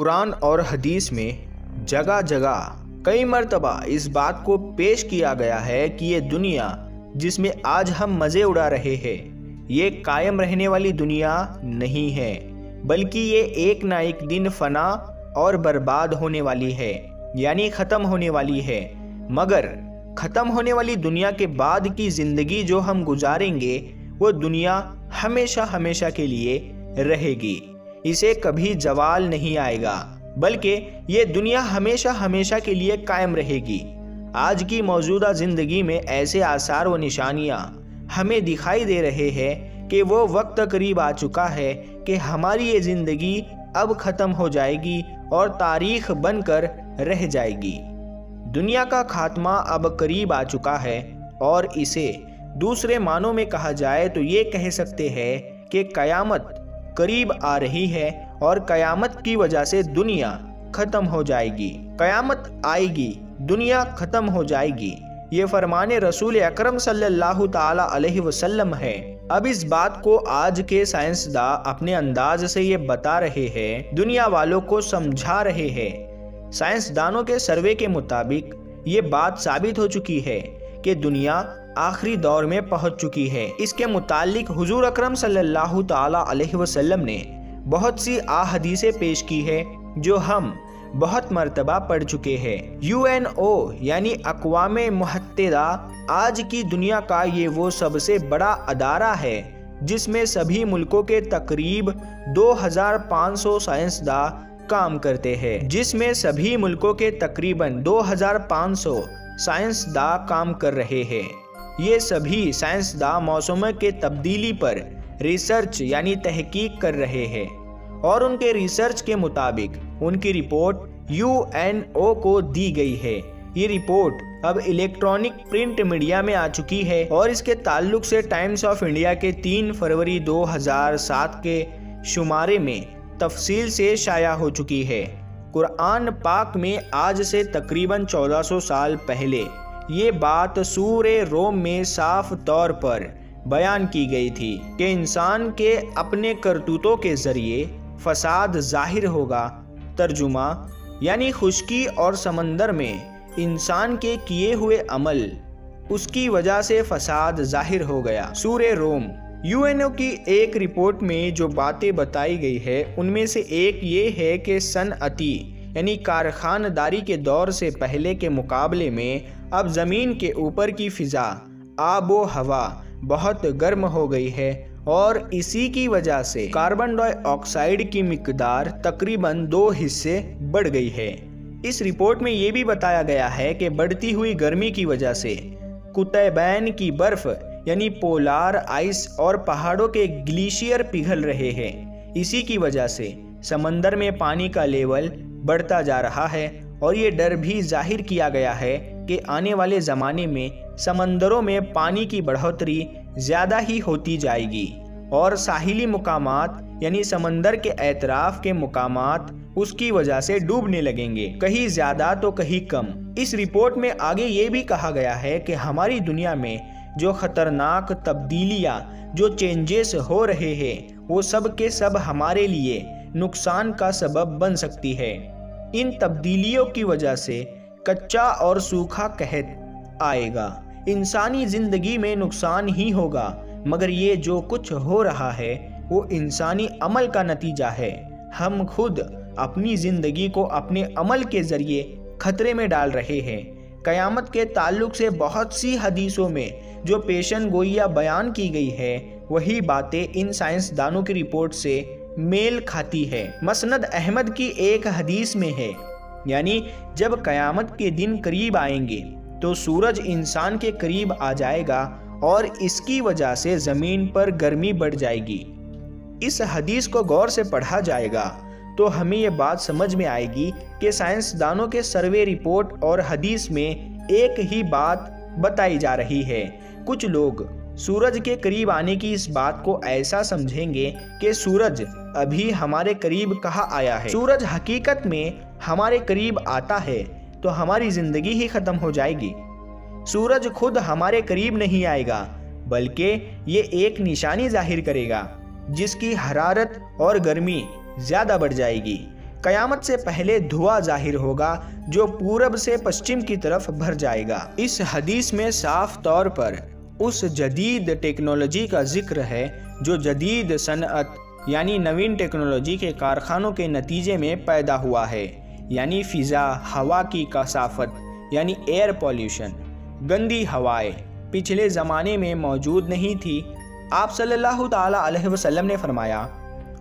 कुरान और हदीस में जगह जगह कई मर्तबा इस बात को पेश किया गया है कि ये दुनिया जिसमें आज हम मज़े उड़ा रहे हैं ये कायम रहने वाली दुनिया नहीं है, बल्कि ये एक ना एक दिन फना और बर्बाद होने वाली है, यानी ख़त्म होने वाली है। मगर ख़त्म होने वाली दुनिया के बाद की ज़िंदगी जो हम गुजारेंगे वो दुनिया हमेशा हमेशा के लिए रहेगी। इसे कभी जवाल नहीं आएगा, बल्कि ये दुनिया हमेशा हमेशा के लिए कायम रहेगी। आज की मौजूदा ज़िंदगी में ऐसे आसार व निशानियाँ हमें दिखाई दे रहे हैं कि वो वक्त करीब आ चुका है कि हमारी ये ज़िंदगी अब ख़त्म हो जाएगी और तारीख बनकर रह जाएगी। दुनिया का खात्मा अब करीब आ चुका है और इसे दूसरे मानों में कहा जाए तो ये कह सकते हैं कि क़यामत करीब आ रही है और क़यामत की वजह से दुनिया ख़त्म हो जाएगी। क़यामत आएगी, दुनिया ख़त्म हो जाएगी, ये फरमाने रसूल अकरम सल्लल्लाहु ताला अलैहि वसल्लम है। अब इस बात को आज के साइंसदां अपने अंदाज से ये बता रहे हैं, दुनिया वालों को समझा रहे हैं। साइंसदानों के सर्वे के मुताबिक ये बात साबित हो चुकी है कि दुनिया आखिरी दौर में पहुंच चुकी है। इसके मुतालिक हुजूर अकरम सल्लल्लाहु ताला अलैहि वसल्लम ने बहुत सी अहादीसें पेश की है जो हम बहुत मर्तबा पढ़ चुके हैं। UNO यानी अक़वामे मुत्तहिदा आज की दुनिया का ये वो सबसे बड़ा अदारा है जिसमें सभी मुल्कों के तकरीब 2500 साइंसदां काम करते हैं, जिसमें सभी मुल्कों के तकरीबन 2500 साइंसदां काम कर रहे हैं। ये सभी साइंसदां मौसम के तब्दीली पर रिसर्च यानी तहकीक कर रहे हैं और उनके रिसर्च के मुताबिक उनकी रिपोर्ट UNO को दी गई है। ये रिपोर्ट अब इलेक्ट्रॉनिक प्रिंट मीडिया में आ चुकी है और इसके ताल्लुक से टाइम्स ऑफ इंडिया के 3 फरवरी 2007 के शुमारे में तफसील से शाया हो चुकी है। कुरान पाक में आज से तकरीबन 1400 साल पहले ये बात सूरे रोम में साफ तौर पर बयान की गई थी कि इंसान के अपने करतूतों के ज़रिए फसाद ज़ाहिर होगा। तर्जुमा यानी खुश्की और समंदर में इंसान के किए हुए अमल उसकी वजह से फसाद ज़ाहिर हो गया। सूरे रोम। UNO की एक रिपोर्ट में जो बातें बताई गई है उनमें से एक ये है कि सनअती यानी कारखानदारी के दौर से पहले के मुकाबले में अब ज़मीन के ऊपर की फ़िज़ा आबो हवा बहुत गर्म हो गई है और इसी की वजह से कार्बन डाइऑक्साइड की मिकदार तकरीबन 2 हिस्से बढ़ गई है। इस रिपोर्ट में ये भी बताया गया है कि बढ़ती हुई गर्मी की वजह से कुतैबैन की बर्फ़ यानी पोलार आइस और पहाड़ों के ग्लेशियर पिघल रहे हैं। इसी की वजह से समंदर में पानी का लेवल बढ़ता जा रहा है और ये डर भी जाहिर किया गया है कि आने वाले ज़माने में समंदरों में पानी की बढ़ोतरी ज़्यादा ही होती जाएगी और साहिली मुकामात यानी समंदर के एतराफ़ के मुकामात उसकी वजह से डूबने लगेंगे, कहीं ज़्यादा तो कहीं कम। इस रिपोर्ट में आगे ये भी कहा गया है कि हमारी दुनिया में जो ख़तरनाक तब्दीलियाँ जो चेंजेस हो रहे हैं वो सब के सब हमारे लिए नुकसान का सबब बन सकती है। इन तब्दीलियों की वजह से कच्चा और सूखा कहत आएगा, इंसानी ज़िंदगी में नुकसान ही होगा। मगर ये जो कुछ हो रहा है वो इंसानी अमल का नतीजा है। हम खुद अपनी ज़िंदगी को अपने अमल के ज़रिए ख़तरे में डाल रहे हैं। क़यामत के ताल्लुक से बहुत सी हदीसों में जो पेशन गोइया बयान की गई है वही बातें इन साइंसदानों की रिपोर्ट से मेल खाती है। मसनद अहमद की एक हदीस में है, यानी जब क़यामत के दिन करीब आएंगे तो सूरज इंसान के करीब आ जाएगा और इसकी वजह से ज़मीन पर गर्मी बढ़ जाएगी। इस हदीस को गौर से पढ़ा जाएगा तो हमें ये बात समझ में आएगी कि साइंसदानों के सर्वे रिपोर्ट और हदीस में एक ही बात बताई जा रही है। कुछ लोग सूरज के करीब आने की इस बात को ऐसा समझेंगे कि सूरज अभी हमारे करीब कहाँ आया है। सूरज हकीकत में हमारे करीब आता है तो हमारी ज़िंदगी ही ख़त्म हो जाएगी। सूरज खुद हमारे करीब नहीं आएगा बल्कि ये एक निशानी जाहिर करेगा जिसकी हरारत और गर्मी ज़्यादा बढ़ जाएगी। कयामत से पहले धुआं जाहिर होगा जो पूरब से पश्चिम की तरफ भर जाएगा। इस हदीस में साफ तौर पर उस जदीद टेक्नोलॉजी का जिक्र है जो जदीद सनअत यानी नवीन टेक्नोलॉजी के कारखानों के नतीजे में पैदा हुआ है, यानी फ़िज़ा, हवा की कसाफत यानी एयर पॉल्यूशन, गंदी हवाएं पिछले ज़माने में मौजूद नहीं थी। आप सल्लल्लाहु ताला अलैहि वसल्लम ने फरमाया,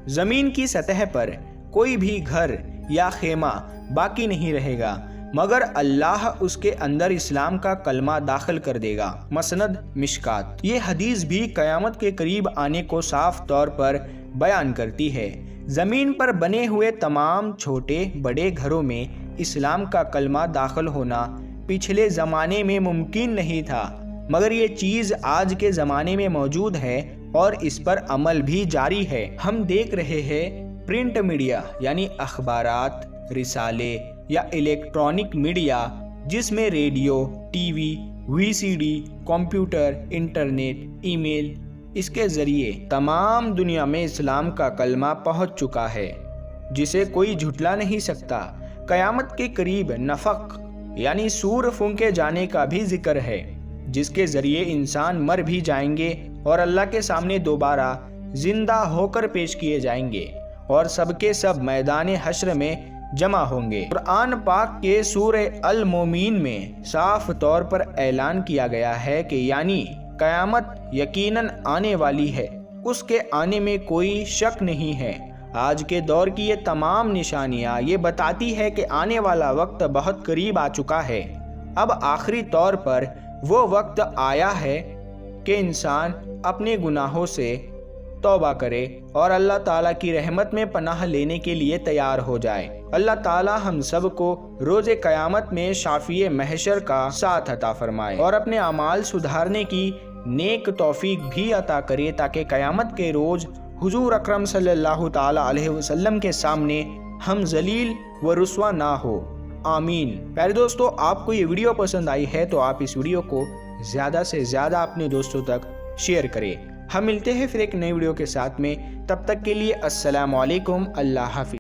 ज़मीन की सतह पर कोई भी घर या खेमा बाकी नहीं रहेगा मगर अल्लाह उसके अंदर इस्लाम का कलमा दाखिल कर देगा। मसनद मिशकात। ये हदीस भी क़यामत के करीब आने को साफ तौर पर बयान करती है। ज़मीन पर बने हुए तमाम छोटे बड़े घरों में इस्लाम का कलमा दाखिल होना पिछले ज़माने में मुमकिन नहीं था, मगर ये चीज़ आज के ज़माने में मौजूद है और इस पर अमल भी जारी है। हम देख रहे हैं प्रिंट मीडिया यानी अखबारात, रिसाले या इलेक्ट्रॉनिक मीडिया जिसमें radio, TV, VCD, computer, internet, email, इसके ज़रिए तमाम दुनिया में इस्लाम का कलमा पहुंच चुका है जिसे कोई झुटला नहीं सकता। क़यामत के करीब नफक यानी सूर फूंके जाने का भी जिक्र है जिसके ज़रिए इंसान मर भी जाएंगे और अल्लाह के सामने दोबारा जिंदा होकर पेश किए जाएंगे और सबके सब मैदान हश्र में जमा होंगे। कुरान पाक के सूरे अल मोमीन में साफ तौर पर ऐलान किया गया है कि यानी क़यामत यकीनन आने वाली है, उसके आने में कोई शक नहीं है। आज के दौर की ये तमाम निशानियाँ ये बताती है कि आने वाला वक्त बहुत करीब आ चुका है। अब आखिरी तौर पर वो वक्त आया है कि इंसान अपने गुनाहों से तौबा करे और अल्लाह ताला की रहमत में पनाह लेने के लिए तैयार हो जाए। अल्लाह ताला हम सब को रोज़े क़यामत में शाफ़िए महशर का साथ अता फरमाए और अपने अमाल सुधारने की नेक तौफीक भी अता करे ताकि क़यामत के रोज़ हुजूर अकरम सल्लल्लाहु ताला अलैहि वसल्लम के सामने हम जलील व रुस्वा ना हो। आमीन। प्यारे दोस्तों, आपको ये वीडियो पसंद आई है तो आप इस वीडियो को ज़्यादा से ज़्यादा अपने दोस्तों तक शेयर करें। हम मिलते हैं फिर एक नई वीडियो के साथ में, तब तक के लिए अस्सलामु अलैकुम, अल्लाह हाफ़िज़।